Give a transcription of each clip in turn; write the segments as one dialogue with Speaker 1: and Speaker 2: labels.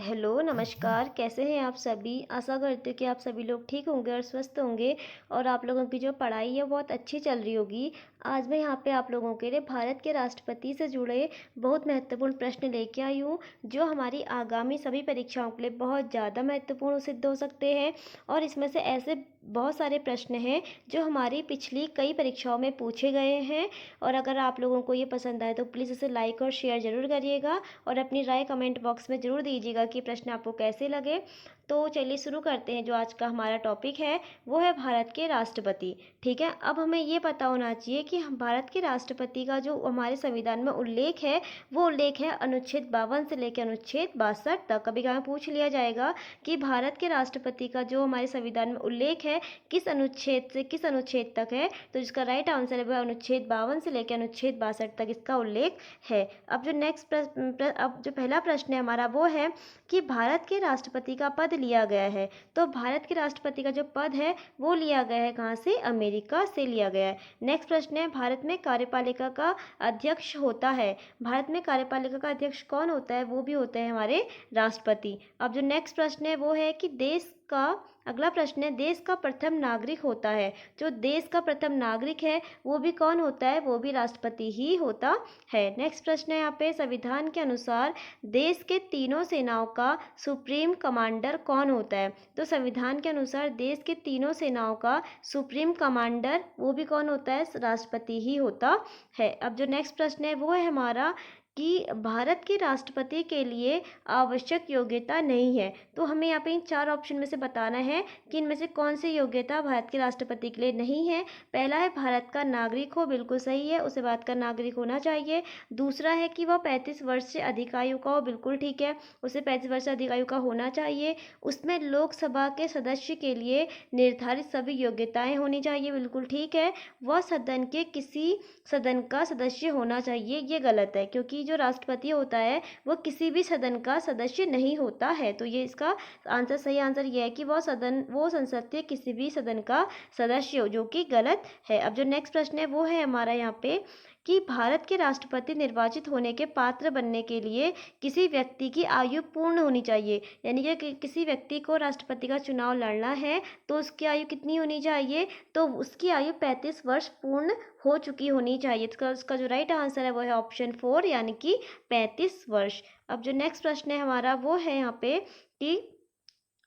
Speaker 1: Hello, नमस्कार। कैसे हैं आप सभी? आशा करती हूँ कि आप सभी लोग ठीक होंगे और स्वस्थ होंगे और आप लोगों की जो पढ़ाई है बहुत अच्छी चल रही होगी। आज मैं यहाँ पे आप लोगों के लिए भारत के राष्ट्रपति से जुड़े बहुत महत्वपूर्ण प्रश्न लेके आई हूँ, जो हमारी आगामी सभी परीक्षाओं के लिए बहुत ज़्यादा महत्वपूर्ण सिद्ध हो सकते हैं। और इसमें से ऐसे बहुत सारे प्रश्न हैं जो हमारी पिछली कई परीक्षाओं में पूछे गए हैं। और अगर आप लोगों को ये पसंद आए तो प्लीज़ इसे लाइक और शेयर ज़रूर करिएगा और अपनी राय कमेंट बॉक्स में ज़रूर दीजिएगा कि प्रश्न आपको कैसे लगे। तो चलिए शुरू करते हैं। जो आज का हमारा टॉपिक है वो है भारत के राष्ट्रपति। ठीक है, अब हमें ये पता होना चाहिए कि हम भारत के राष्ट्रपति का जो हमारे संविधान में उल्लेख है वो उल्लेख है अनुच्छेद 52 से लेकर अनुच्छेद 62 तक। कभी कभी पूछ लिया जाएगा कि भारत के राष्ट्रपति का जो हमारे संविधान में उल्लेख है किस अनुच्छेद से किस अनुच्छेद तक है, तो इसका राइट आंसर है वह अनुच्छेद 52 से लेकर अनुच्छेद 62 तक इसका उल्लेख है। अब जो पहला प्रश्न है हमारा वो है कि भारत के राष्ट्रपति का पद लिया गया है। तो भारत के राष्ट्रपति का जो पद है वो लिया गया है कहाँ से? अमेरिका से लिया गया है। नेक्स्ट प्रश्न है, भारत में कार्यपालिका का अध्यक्ष होता है। भारत में कार्यपालिका का अध्यक्ष कौन होता है? वो भी होते हैं हमारे राष्ट्रपति। अब जो नेक्स्ट प्रश्न है वो है कि अगला प्रश्न है, देश का प्रथम नागरिक होता है। जो देश का प्रथम नागरिक है वो भी कौन होता है? वो भी राष्ट्रपति ही होता है। नेक्स्ट प्रश्न है यहाँ पे, संविधान के अनुसार देश के तीनों सेनाओं का सुप्रीम कमांडर कौन होता है? तो संविधान के अनुसार देश के तीनों सेनाओं का सुप्रीम कमांडर वो भी कौन होता है? राष्ट्रपति ही होता है। अब जो नेक्स्ट प्रश्न है वो है हमारा कि भारत के राष्ट्रपति के लिए आवश्यक योग्यता नहीं है। तो हमें यहाँ पे इन चार ऑप्शन में से बताना है कि इनमें से कौन सी योग्यता भारत के राष्ट्रपति के लिए नहीं है। पहला है भारत का नागरिक हो, बिल्कुल सही है, उसे भारत का नागरिक होना चाहिए। दूसरा है कि वह 35 वर्ष से अधिक आयु का हो, बिल्कुल ठीक है, उसे 35 वर्ष से अधिक आयु का होना चाहिए। उसमें लोकसभा के सदस्य के लिए निर्धारित सभी योग्यताएं होनी चाहिए, बिल्कुल ठीक है। वह सदन के किसी सदन का सदस्य होना चाहिए, ये गलत है, क्योंकि जो राष्ट्रपति होता है वो किसी भी सदन का सदस्य नहीं होता है। तो ये इसका सही आंसर ये है कि वो संसद के किसी भी सदन का सदस्य हो, जो कि गलत है। अब जो नेक्स्ट प्रश्न है वो है हमारा यहाँ पे कि भारत के राष्ट्रपति निर्वाचित होने के पात्र बनने के लिए किसी व्यक्ति की आयु पूर्ण होनी चाहिए। यानी कि किसी व्यक्ति को राष्ट्रपति का चुनाव लड़ना है तो उसकी आयु कितनी होनी चाहिए? तो उसकी आयु 35 वर्ष पूर्ण हो चुकी होनी चाहिए। तो उसका जो राइट आंसर है वो है ऑप्शन 4 यानी कि 35 वर्ष। अब जो नेक्स्ट प्रश्न है हमारा वो है यहाँ पे कि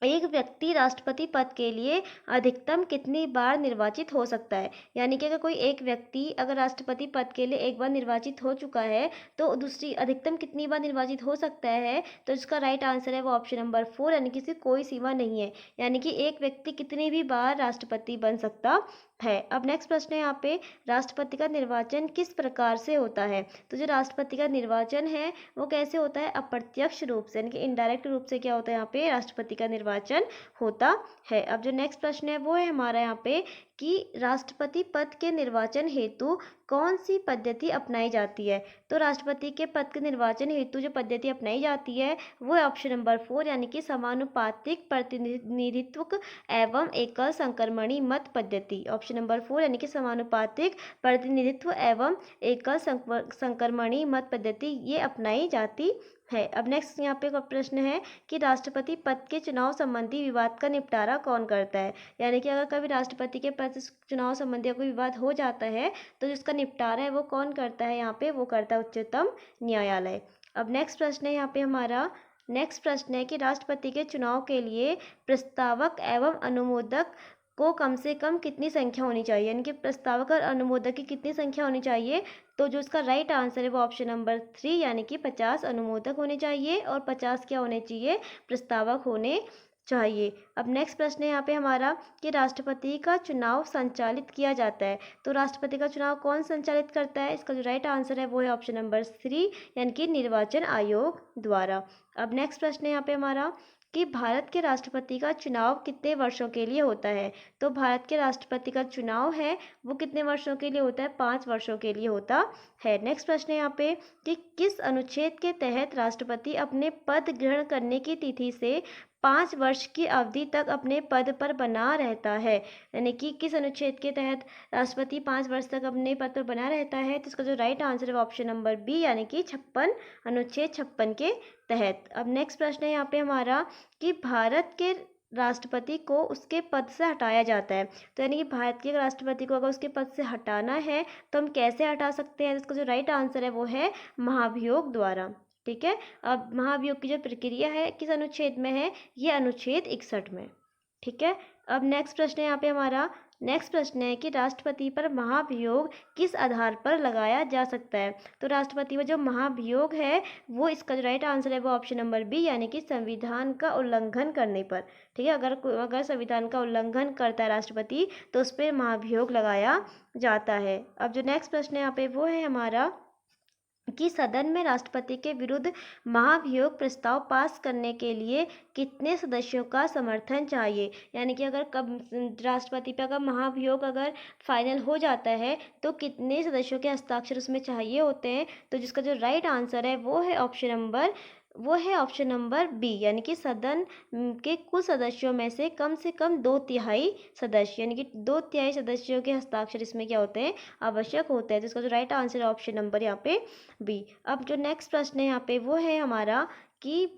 Speaker 1: एक व्यक्ति राष्ट्रपति पद के लिए अधिकतम कितनी बार निर्वाचित हो सकता है। यानी कि अगर कोई एक व्यक्ति अगर राष्ट्रपति पद के लिए एक बार निर्वाचित हो चुका है तो दूसरी अधिकतम कितनी बार निर्वाचित हो सकता है, तो इसका राइट आंसर है वो ऑप्शन नंबर 4 यानी कि इसकी कोई सीमा नहीं है। यानी कि एक व्यक्ति कितनी भी बार राष्ट्रपति बन सकता है। अब नेक्स्ट प्रश्न है यहाँ पे, राष्ट्रपति का निर्वाचन किस प्रकार से होता है? तो जो राष्ट्रपति का निर्वाचन है वो कैसे होता है? अप्रत्यक्ष रूप से, यानी कि इनडायरेक्ट रूप से क्या होता है यहाँ पे? राष्ट्रपति का निर्वाचन होता है। अब जो नेक्स्ट प्रश्न है वो है हमारा यहाँ पे कि राष्ट्रपति पद के निर्वाचन हेतु कौन सी पद्धति अपनाई जाती है? तो राष्ट्रपति के पद के निर्वाचन हेतु जो पद्धति अपनाई जाती है वो है ऑप्शन नंबर 4 यानी कि समानुपातिक प्रतिनिधित्व एवं एकल संक्रमणी मत पद्धति। ऑप्शन नंबर 4 यानी कि समानुपातिक प्रतिनिधित्व एवं एकल संक्रमणी मत पद्धति ये अपनाई जाती है। अब नेक्स्ट यहाँ पे प्रश्न है कि राष्ट्रपति पद के चुनाव संबंधी विवाद का निपटारा कौन करता है? यानी कि अगर कभी राष्ट्रपति के पद चुनाव संबंधी कोई विवाद हो जाता है तो जिसका निपटारा है वो कौन करता है? यहाँ पे वो करता है उच्चतम न्यायालय। अब नेक्स्ट प्रश्न है यहाँ पे हमारा, नेक्स्ट प्रश्न है कि राष्ट्रपति के चुनाव के लिए प्रस्तावक एवं अनुमोदक को कम से कम कितनी संख्या होनी चाहिए? यानी कि प्रस्तावक और अनुमोदक की कितनी संख्या होनी चाहिए? तो जो इसका राइट आंसर है वो ऑप्शन नंबर 3 यानी कि 50 अनुमोदक होने चाहिए और 50 क्या होने चाहिए? प्रस्तावक होने चाहिए। अब नेक्स्ट प्रश्न है यहाँ पे हमारा कि राष्ट्रपति का चुनाव संचालित किया जाता है। तो राष्ट्रपति का चुनाव कौन संचालित करता है? इसका जो राइट आंसर है वो है ऑप्शन नंबर 3 यानी कि निर्वाचन आयोग द्वारा। अब नेक्स्ट प्रश्न है यहाँ पे हमारा कि भारत के राष्ट्रपति का चुनाव कितने वर्षों के लिए होता है? तो भारत के राष्ट्रपति का चुनाव है वो कितने वर्षों के लिए होता है? 5 वर्षों के लिए होता है। नेक्स्ट प्रश्न है यहाँ पे कि किस अनुच्छेद के तहत राष्ट्रपति अपने पद ग्रहण करने की तिथि से 5 वर्ष की अवधि तक अपने पद पर बना रहता है। यानी कि किस अनुच्छेद के तहत राष्ट्रपति 5 वर्ष तक अपने पद पर बना रहता है, तो इसका जो राइट आंसर है ऑप्शन नंबर बी, यानी कि 56, अनुच्छेद 56 के तहत। अब नेक्स्ट प्रश्न है यहाँ पे हमारा कि भारत के राष्ट्रपति को उसके पद से हटाया जाता है। तो यानी कि भारत के राष्ट्रपति को अगर उसके पद से हटाना है तो हम कैसे हटा सकते हैं? इसका जो राइट आंसर है वो है महाभियोग द्वारा। ठीक है, अब महाभियोग की जो प्रक्रिया है किस अनुच्छेद में है? ये अनुच्छेद 61 में। ठीक है, अब नेक्स्ट प्रश्न है यहाँ पे हमारा, नेक्स्ट प्रश्न है कि राष्ट्रपति पर महाभियोग किस आधार पर लगाया जा सकता है? तो राष्ट्रपति पर जो महाभियोग है वो, इसका जो राइट आंसर है वो ऑप्शन नंबर बी, यानी कि संविधान का उल्लंघन करने पर। ठीक है, अगर संविधान का उल्लंघन करता है राष्ट्रपति तो उस पर महाभियोग लगाया जाता है। अब जो नेक्स्ट प्रश्न है यहाँ पे वो है हमारा कि सदन में राष्ट्रपति के विरुद्ध महाभियोग प्रस्ताव पास करने के लिए कितने सदस्यों का समर्थन चाहिए? यानी कि अगर कब राष्ट्रपति पे अगर महाभियोग अगर फाइनल हो जाता है तो कितने सदस्यों के हस्ताक्षर उसमें चाहिए होते हैं? तो जिसका जो राइट आंसर है वो है ऑप्शन नंबर बी, यानी कि सदन के कुल सदस्यों में से कम 2/3 सदस्य, यानी कि 2/3 सदस्यों के हस्ताक्षर इसमें क्या होते हैं? आवश्यक होते हैं। जिसका जो राइट आंसर है ऑप्शन नंबर यहाँ पे बी। अब जो नेक्स्ट प्रश्न है यहाँ पे वो है हमारा कि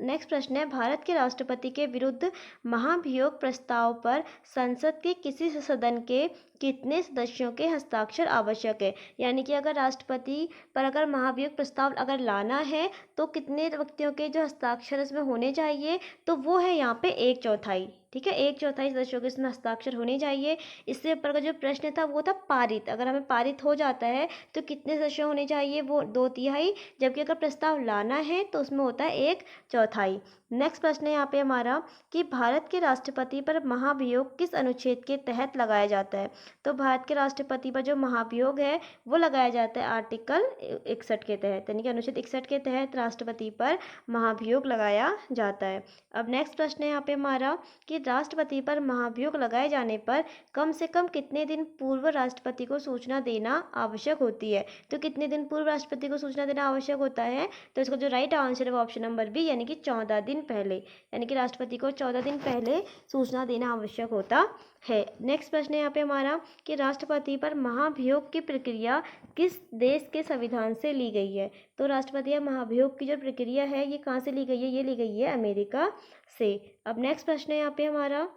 Speaker 1: नेक्स्ट प्रश्न है, भारत के राष्ट्रपति के विरुद्ध महाभियोग प्रस्ताव पर संसद के किसी सदन के कितने सदस्यों के हस्ताक्षर आवश्यक है? यानी कि अगर राष्ट्रपति पर अगर महाभियोग प्रस्ताव अगर लाना है तो कितने व्यक्तियों के जो हस्ताक्षर इसमें होने चाहिए? तो वो है यहाँ पे 1/4। ठीक है, 1/4 सदस्यों के इसमें हस्ताक्षर होने चाहिए। इससे ऊपर का जो प्रश्न था वो था पारित, अगर हमें पारित हो जाता है तो कितने सदस्य होने चाहिए? वो 2/3, जबकि अगर प्रस्ताव लाना है तो उसमें होता है 1/4। नेक्स्ट प्रश्न है यहाँ पे हमारा कि भारत के राष्ट्रपति पर महाभियोग किस अनुच्छेद के तहत लगाया जाता है? तो भारत के राष्ट्रपति पर जो महाभियोग है वो लगाया जाता है आर्टिकल 61 के तहत, यानी कि अनुच्छेद 61 के तहत राष्ट्रपति पर महाभियोग लगाया जाता है। अब नेक्स्ट प्रश्न है यहाँ पे हमारा कि राष्ट्रपति पर महाभियोग लगाए जाने पर कम से कम कितने दिन पूर्व राष्ट्रपति को सूचना देना आवश्यक होती है? तो कितने दिन पूर्व राष्ट्रपति को सूचना देना आवश्यक होता है? तो इसका जो राइट आंसर है वो ऑप्शन नंबर बी, यानी कि 14 दिन पहले, यानी कि राष्ट्रपति को 14 दिन पहले सूचना देना आवश्यक होता है। नेक्स्ट प्रश्न है यहाँ पे हमारा कि राष्ट्रपति पर महाभियोग की प्रक्रिया किस देश के संविधान से ली गई है? तो राष्ट्रपति या महाभियोग की जो प्रक्रिया है ये कहाँ से ली गई है? ये ली गई है अमेरिका से। अब नेक्स्ट प्रश्न है यहाँ पे हमारा,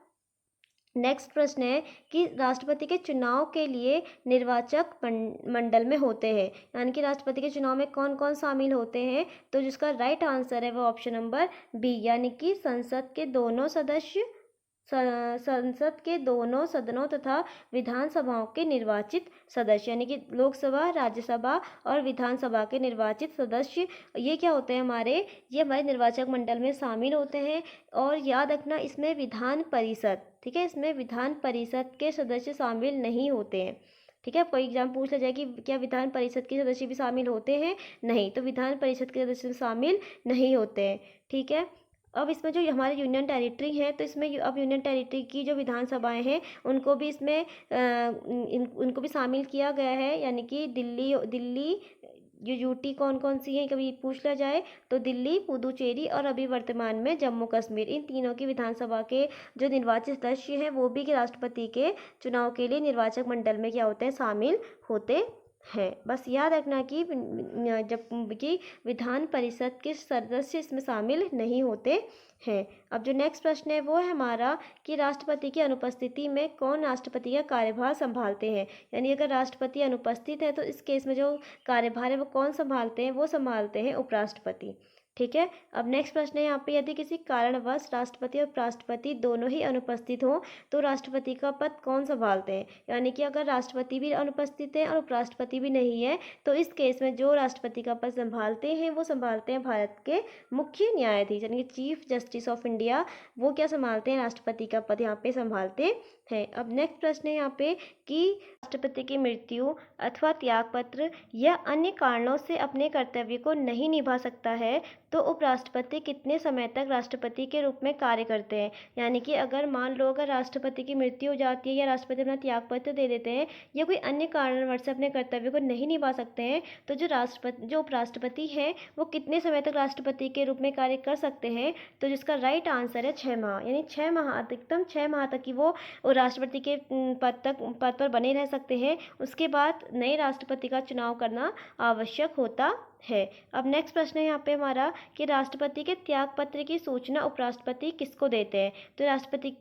Speaker 1: नेक्स्ट प्रश्न है कि राष्ट्रपति के चुनाव के लिए निर्वाचक मंडल में होते हैं, यानी कि राष्ट्रपति के चुनाव में कौन कौन शामिल होते हैं? तो जिसका राइट आंसर है वो ऑप्शन नंबर बी, यानी कि संसद के दोनों सदनों तथा विधानसभाओं के निर्वाचित सदस्य, यानी कि लोकसभा, राज्यसभा और विधानसभा के निर्वाचित सदस्य, ये क्या होते हैं हमारे? ये हमारे निर्वाचक मंडल में शामिल होते हैं। और याद रखना इसमें विधान परिषद, ठीक है, इसमें विधान परिषद के सदस्य शामिल नहीं होते हैं। ठीक है, कोई एग्जाम पूछ ले जाए कि क्या विधान परिषद के सदस्य भी शामिल होते हैं? नहीं, तो विधान परिषद के सदस्य शामिल नहीं होते हैं। ठीक है, अब इसमें जो हमारे यूनियन टेरिटरी है तो इसमें अब यूनियन टेरिटरी की जो विधानसभाएं हैं उनको भी इसमें उनको भी शामिल किया गया है, यानी कि दिल्ली जो यूटी कौन कौन सी है कभी पूछ लिया जाए तो दिल्ली, पुदुचेरी और अभी वर्तमान में जम्मू कश्मीर, इन तीनों की विधानसभा के जो निर्वाचित सदस्य हैं वो भी राष्ट्रपति के चुनाव के लिए निर्वाचक मंडल में क्या होते हैं? शामिल होते है। बस याद रखना कि जबकि विधान परिषद के सदस्य इसमें शामिल नहीं होते हैं। अब जो नेक्स्ट प्रश्न है वो है हमारा कि राष्ट्रपति की अनुपस्थिति में कौन राष्ट्रपति का कार्यभार संभालते हैं? यानी अगर राष्ट्रपति अनुपस्थित है तो इस केस में जो कार्यभार है वो कौन संभालते हैं? वो संभालते हैं उपराष्ट्रपति। ठीक है, अब नेक्स्ट प्रश्न है यहाँ पे, यदि किसी कारणवश राष्ट्रपति और उपराष्ट्रपति दोनों ही अनुपस्थित हों तो राष्ट्रपति का पद कौन संभालते हैं? यानी कि अगर राष्ट्रपति भी अनुपस्थित है और उपराष्ट्रपति भी नहीं है तो इस केस में जो राष्ट्रपति का पद संभालते हैं वो संभालते हैं भारत के मुख्य न्यायाधीश, यानी कि चीफ जस्टिस ऑफ इंडिया, वो क्या संभालते हैं? राष्ट्रपति का पद यहाँ पे संभालते हैं। अब नेक्स्ट प्रश्न है यहाँ पे कि राष्ट्रपति की मृत्यु अथवा त्यागपत्र या अन्य कारणों से अपने कर्तव्य को नहीं निभा सकता है तो उपराष्ट्रपति कितने समय तक राष्ट्रपति के रूप में कार्य करते हैं। यानी कि अगर मान लो अगर राष्ट्रपति की मृत्यु हो जाती है या राष्ट्रपति अपना त्यागपत्र दे देते हैं या कोई अन्य कारणवश से अपने कर्तव्य को नहीं निभा सकते हैं, तो जो उपराष्ट्रपति हैं वो कितने समय तक राष्ट्रपति के रूप में कार्य कर सकते हैं। तो जिसका राइट आंसर है 6 माह, यानी 6 माह, अधिकतम 6 माह तक ही वो राष्ट्रपति के पद पर बने रह सकते हैं। उसके बाद नए राष्ट्रपति का चुनाव करना आवश्यक होता है। अब नेक्स्ट प्रश्न है यहाँ पे हमारा कि राष्ट्रपति के त्यागपत्र की सूचना उपराष्ट्रपति किसको देते हैं। तो राष्ट्रपति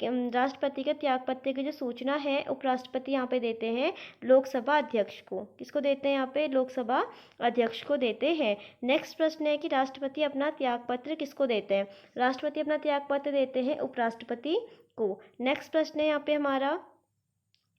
Speaker 1: के त्यागपत्र की जो सूचना है उपराष्ट्रपति यहाँ पे देते हैं लोकसभा अध्यक्ष को। किसको देते हैं यहाँ पे? लोकसभा अध्यक्ष को देते हैं। नेक्स्ट प्रश्न है कि राष्ट्रपति अपना त्यागपत्र किसको देते हैं। राष्ट्रपति अपना त्यागपत्र देते हैं उपराष्ट्रपति को। नेक्स्ट प्रश्न है यहाँ पे हमारा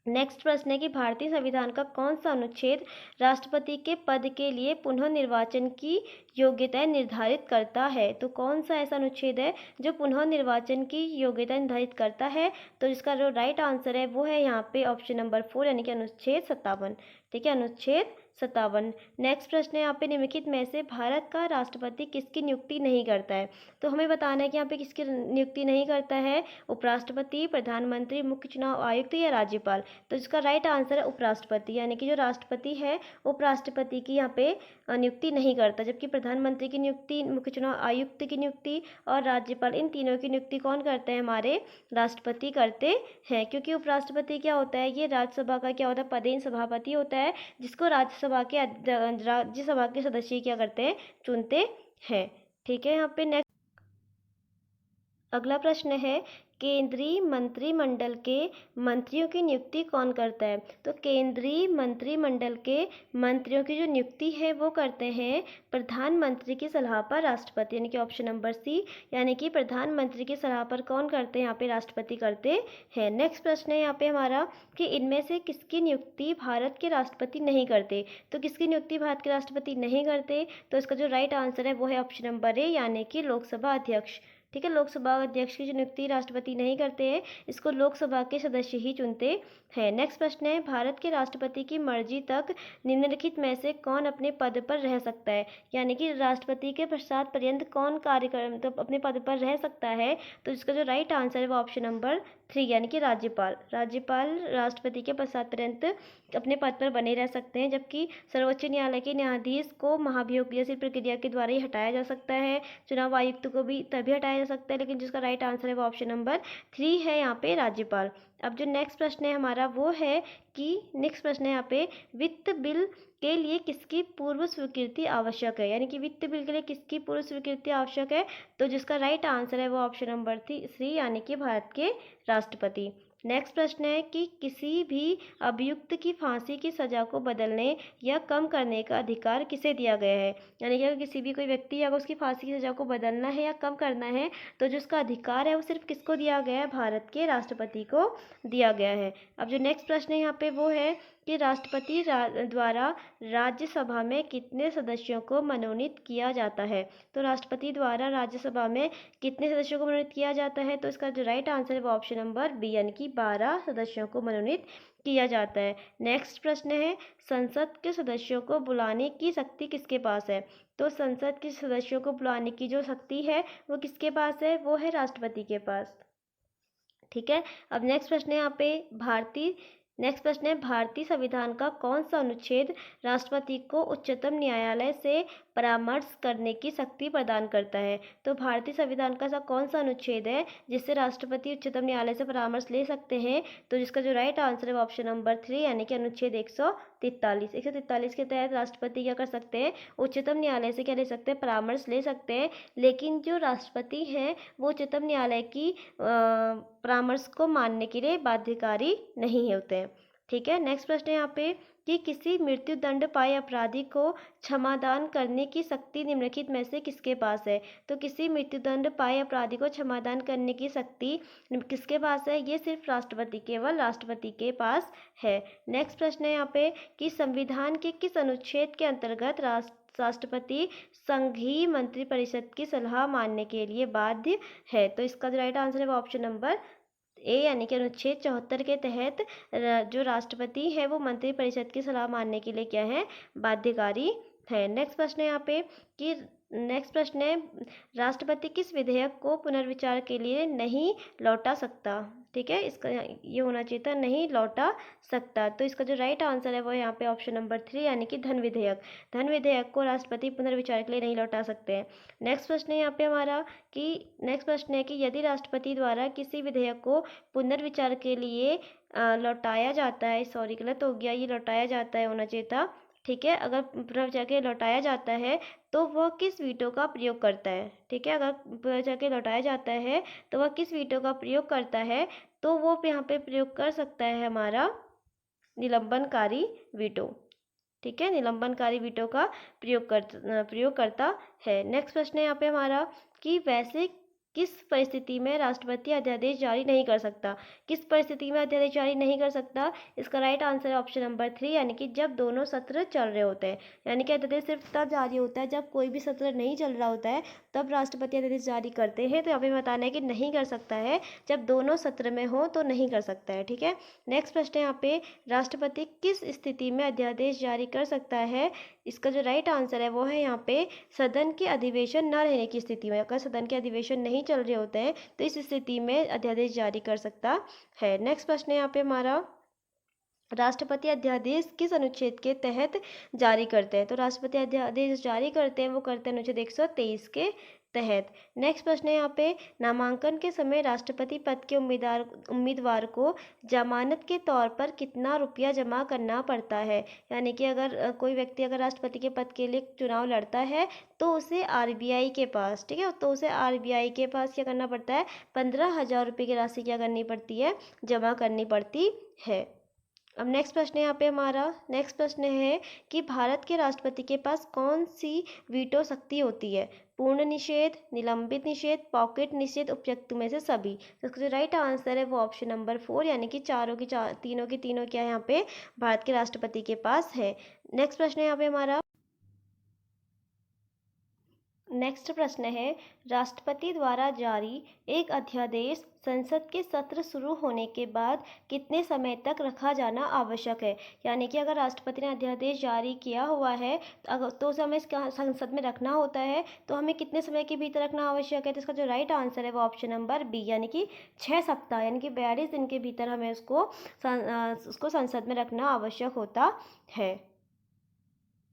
Speaker 1: कि भारतीय संविधान का कौन सा अनुच्छेद राष्ट्रपति के पद के लिए पुनः निर्वाचन की योग्यता निर्धारित करता है। तो कौन सा ऐसा अनुच्छेद है जो पुनः निर्वाचन की योग्यता निर्धारित करता है। तो इसका जो राइट आंसर है वो है यहाँ पे ऑप्शन नंबर 4 यानी कि अनुच्छेद 57। ठीक है, अनुच्छेद 57। नेक्स्ट प्रश्न है यहाँ पे निम्नलिखित में से भारत का राष्ट्रपति किसकी नियुक्ति नहीं करता है। तो हमें बताना है कि यहाँ पे किसकी नियुक्ति नहीं करता है। उपराष्ट्रपति, प्रधानमंत्री, मुख्य चुनाव आयुक्त या राज्यपाल। तो इसका राइट आंसर है उपराष्ट्रपति, यानी कि जो राष्ट्रपति है उपराष्ट्रपति की यहाँ पे नियुक्ति नहीं करता। जबकि प्रधानमंत्री की नियुक्ति, मुख्य चुनाव आयुक्त की नियुक्ति और राज्यपाल, इन तीनों की नियुक्ति कौन करते हैं? हमारे राष्ट्रपति करते हैं। क्योंकि उपराष्ट्रपति क्या होता है, ये राज्यसभा का क्या होता है? पदेन सभापति होता है, जिसको राज्यसभा के सदस्य क्या करते हैं? चुनते हैं। ठीक है, यहाँ पे नेक्स्ट अगला प्रश्न है केंद्रीय मंत्रिमंडल के मंत्रियों की नियुक्ति कौन करता है। तो केंद्रीय मंत्रिमंडल के मंत्रियों की जो नियुक्ति है वो करते हैं प्रधानमंत्री की सलाह पर राष्ट्रपति, यानी कि ऑप्शन नंबर सी, यानी कि प्रधानमंत्री की सलाह पर कौन करते हैं? यहाँ पे राष्ट्रपति करते हैं। नेक्स्ट प्रश्न है यहाँ पे हमारा कि इनमें से किसकी नियुक्ति भारत के राष्ट्रपति नहीं करते। तो किसकी नियुक्ति भारत के राष्ट्रपति नहीं करते? तो इसका जो राइट आंसर है वो है ऑप्शन नंबर ए, यानी कि लोकसभा अध्यक्ष। ठीक है, लोकसभा अध्यक्ष की जो नियुक्ति राष्ट्रपति नहीं करते हैं, इसको लोकसभा के सदस्य ही चुनते हैं। नेक्स्ट प्रश्न है भारत के राष्ट्रपति की मर्जी तक निम्नलिखित में से कौन अपने पद पर रह सकता है। यानी कि राष्ट्रपति के पश्चात पर्यंत कौन तो अपने पद पर रह सकता है। तो इसका जो राइट आंसर है वो ऑप्शन नंबर 3 यानी कि राज्यपाल राष्ट्रपति के पश्चात पर्यंत अपने पद पर बने रह सकते हैं। जबकि सर्वोच्च न्यायालय के न्यायाधीश को महाभियोग जैसी प्रक्रिया के द्वारा ही हटाया जा सकता है। चुनाव आयुक्त को भी तभी हटाया जा सकता है, लेकिन जिसका राइट आंसर है वो ऑप्शन नंबर 3 है, यहाँ पे राज्यपाल। अब जो नेक्स्ट प्रश्न है हमारा वो है कि नेक्स्ट प्रश्न है यहाँ पे वित्त बिल के लिए किसकी पूर्व स्वीकृति आवश्यक है। यानी कि वित्त बिल के लिए किसकी पूर्व स्वीकृति आवश्यक है। तो जिसका राइट आंसर है वो ऑप्शन नंबर 3 यानी कि भारत के राष्ट्रपति। नेक्स्ट प्रश्न है कि किसी भी अभियुक्त की फांसी की सज़ा को बदलने या कम करने का अधिकार किसे दिया गया है। यानी कि अगर किसी भी कोई व्यक्ति या उसकी फांसी की सज़ा को बदलना है या कम करना है तो जो उसका अधिकार है वो सिर्फ किसको दिया गया है? भारत के राष्ट्रपति को दिया गया है। अब जो नेक्स्ट प्रश्न है यहाँ पे वो है कि राष्ट्रपति द्वारा राज्यसभा में कितने सदस्यों को मनोनीत किया जाता है। तो राष्ट्रपति द्वारा राज्यसभा में कितने सदस्यों को मनोनीत किया जाता है। तो इसका जो राइट आंसर है वो ऑप्शन नंबर बी यानी कि 12 सदस्यों को मनोनीत किया जाता है। नेक्स्ट प्रश्न है संसद के सदस्यों को बुलाने की शक्ति किसके पास है। तो संसद के सदस्यों को बुलाने की जो शक्ति है वो किसके पास है? वो है राष्ट्रपति के पास। ठीक है, अब नेक्स्ट प्रश्न है यहाँ पे भारतीय संविधान का कौन सा अनुच्छेद राष्ट्रपति को उच्चतम न्यायालय से परामर्श करने की शक्ति प्रदान करता है। तो भारतीय संविधान का ऐसा कौन सा अनुच्छेद है जिससे राष्ट्रपति उच्चतम न्यायालय से परामर्श ले सकते हैं। तो जिसका जो राइट आंसर है वो ऑप्शन नंबर 3 यानी कि अनुच्छेद 143 के तहत राष्ट्रपति क्या कर सकते हैं? उच्चतम न्यायालय से क्या ले सकते हैं? परामर्श ले सकते हैं। लेकिन जो राष्ट्रपति हैं वो उच्चतम न्यायालय की परामर्श को मानने के लिए बाध्यकारी नहीं होते हैं। ठीक है, नेक्स्ट प्रश्न है यहाँ पे कि किसी मृत्युदंड पाए अपराधी को क्षमादान करने की शक्ति निम्नलिखित में से किसके पास है। तो किसी मृत्युदंड पाए अपराधी को क्षमादान करने की शक्ति किसके पास है? ये सिर्फ केवल राष्ट्रपति के पास है। नेक्स्ट प्रश्न है यहाँ पे कि संविधान के किस अनुच्छेद के अंतर्गत राष्ट्रपति संघीय मंत्रिपरिषद की सलाह मानने के लिए बाध्य है। तो इसका जो राइट आंसर है वो ऑप्शन नंबर ए यानी कि अनुच्छेद 74 के तहत जो राष्ट्रपति है वो मंत्रिपरिषद की सलाह मानने के लिए क्या है? बाध्यकारी है। नेक्स्ट प्रश्न है यहाँ पे कि नेक्स्ट प्रश्न है, राष्ट्रपति किस विधेयक को पुनर्विचार के लिए नहीं लौटा सकता? ठीक है, इसका ये होना चाहिए था नहीं लौटा सकता। तो इसका जो राइट आंसर है वो यहाँ पे ऑप्शन नंबर 3 यानी कि धन विधेयक। धन विधेयक को राष्ट्रपति पुनर्विचार के लिए नहीं लौटा सकते हैं। नेक्स्ट प्रश्न है यहाँ पे हमारा कि नेक्स्ट प्रश्न है कि यदि राष्ट्रपति द्वारा किसी विधेयक को पुनर्विचार के लिए लौटाया जाता है, सॉरी गलत हो गया, ये लौटाया जाता है होना चाहिए था। ठीक है, अगर पुनर्विचार के लौटाया जाता है तो वह किस वीटो का प्रयोग करता है? ठीक है, अगर पुनर्विचार के लौटाया जाता है तो वह किस वीटो का प्रयोग करता है? तो वो यहाँ पे प्रयोग कर सकता है हमारा निलंबनकारी वीटो। ठीक है, निलंबनकारी वीटो का प्रयोग करता है। नेक्स्ट प्रश्न है यहाँ पे हमारा कि वैसे किस परिस्थिति में राष्ट्रपति अध्यादेश जारी नहीं कर सकता? किस परिस्थिति में अध्यादेश जारी नहीं कर सकता? इसका राइट आंसर है ऑप्शन नंबर 3 यानी कि जब दोनों सत्र चल रहे होते हैं। यानी कि अध्यादेश सिर्फ तब जारी होता है जब कोई भी सत्र नहीं चल रहा होता है, तब राष्ट्रपति अध्यादेश जारी करते हैं। तो यहाँ पे बताना है कि नहीं कर सकता है, जब दोनों सत्र में हो तो नहीं कर सकता है। ठीक है, नेक्स्ट प्रश्न है यहाँ पे, राष्ट्रपति किस स्थिति में अध्यादेश जारी कर सकता है? इसका जो राइट आंसर है वो है यहाँ पे सदन के अधिवेशन न रहने की स्थिति में। अगर सदन के अधिवेशन नहीं चल रहे होते हैं तो इस स्थिति में अध्यादेश जारी कर सकता है। नेक्स्ट प्रश्न है यहाँ पे हमारा, राष्ट्रपति अध्यादेश किस अनुच्छेद के तहत जारी करते हैं? तो राष्ट्रपति अध्यादेश जारी करते हैं वो करते हैं अनुच्छेद 123 के तहत। नेक्स्ट प्रश्न है यहाँ पे, नामांकन के समय राष्ट्रपति पद के उम्मीदवार को जमानत के तौर पर कितना रुपया जमा करना पड़ता है? यानी कि अगर कोई व्यक्ति अगर राष्ट्रपति के पद के लिए चुनाव लड़ता है तो उसे आरबीआई के पास, ठीक है, तो उसे आरबीआई के पास क्या करना पड़ता है? 15,000 रुपये की राशि क्या करनी पड़ती है? जमा करनी पड़ती है। अब नेक्स्ट प्रश्न है यहाँ पे हमारा, नेक्स्ट प्रश्न है कि भारत के राष्ट्रपति के पास कौन सी वीटो शक्ति होती है? पूर्ण निषेध, निलंबित निषेध, पॉकेट निषेध, उपयुक्त में से सभी। तो इसका जो राइट आंसर है वो ऑप्शन नंबर 4 यानी कि तीनों की तीनों क्या यहाँ पे भारत के राष्ट्रपति के पास है। नेक्स्ट प्रश्न है यहाँ पे हमारा, नेक्स्ट प्रश्न है, राष्ट्रपति द्वारा जारी एक अध्यादेश संसद के सत्र शुरू होने के बाद कितने समय तक रखा जाना आवश्यक है? यानी कि अगर राष्ट्रपति ने अध्यादेश जारी किया हुआ है तो उसे हमें संसद में रखना होता है, तो हमें कितने समय के भीतर रखना आवश्यक है? तो इसका जो राइट आंसर है वो ऑप्शन नंबर बी यानी कि 6 सप्ताह यानी कि 42 दिन के भीतर हमें उसको संसद में रखना आवश्यक होता है।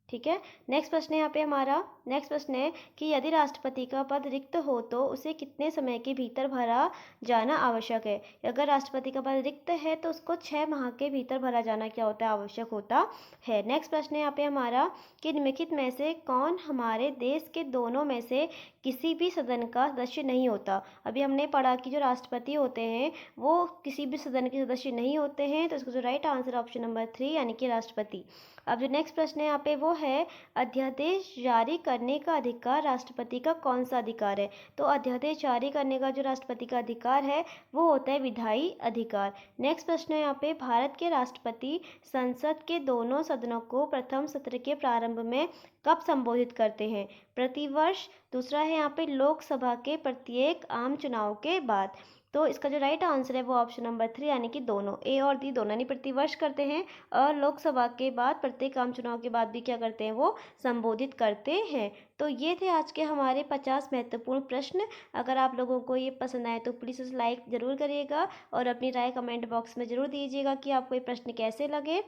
Speaker 1: ठीक है, नेक्स्ट प्रश्न है यहाँ पे हमारा, नेक्स्ट प्रश्न है कि यदि राष्ट्रपति का पद रिक्त हो तो उसे कितने समय के भीतर भरा जाना आवश्यक है? अगर राष्ट्रपति का पद रिक्त है तो उसको 6 माह के भीतर भरा जाना क्या होता है? आवश्यक होता है। नेक्स्ट प्रश्न है यहाँ पे हमारा कि निम्नलिखित में से कौन हमारे देश के दोनों में से किसी भी सदन का सदस्य नहीं होता? अभी हमने पढ़ा कि जो राष्ट्रपति होते हैं वो किसी भी सदन के सदस्य नहीं होते हैं, तो इसका जो राइट आंसर ऑप्शन नंबर 3 यानी कि राष्ट्रपति। अब जो नेक्स्ट प्रश्न है यहाँ पे वो है, अध्यादेश जारी करने का अधिकार राष्ट्रपति का कौन सा अधिकार है? तो अध्यादेश जारी करने का जो राष्ट्रपति का अधिकार है वो होता है विधायी अधिकार। नेक्स्ट प्रश्न है यहाँ पे, भारत के राष्ट्रपति संसद के दोनों सदनों को प्रथम सत्र के प्रारंभ में कब संबोधित करते हैं? प्रतिवर्ष। दूसरा है यहाँ पे लोकसभा के प्रत्येक आम चुनाव के बाद। तो इसका जो राइट आंसर है वो ऑप्शन नंबर 3 यानी कि दोनों, ए और डी दोनों नहीं प्रतिवर्ष करते हैं, और लोकसभा के बाद प्रत्येक आम चुनाव के बाद भी क्या करते हैं? वो संबोधित करते हैं। तो ये थे आज के हमारे 50 महत्वपूर्ण प्रश्न। अगर आप लोगों को ये पसंद आए तो प्लीज़ इसे लाइक ज़रूर करिएगा और अपनी राय कमेंट बॉक्स में ज़रूर दीजिएगा कि आपको ये प्रश्न कैसे लगे।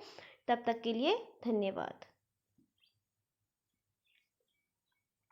Speaker 1: तब तक के लिए धन्यवाद।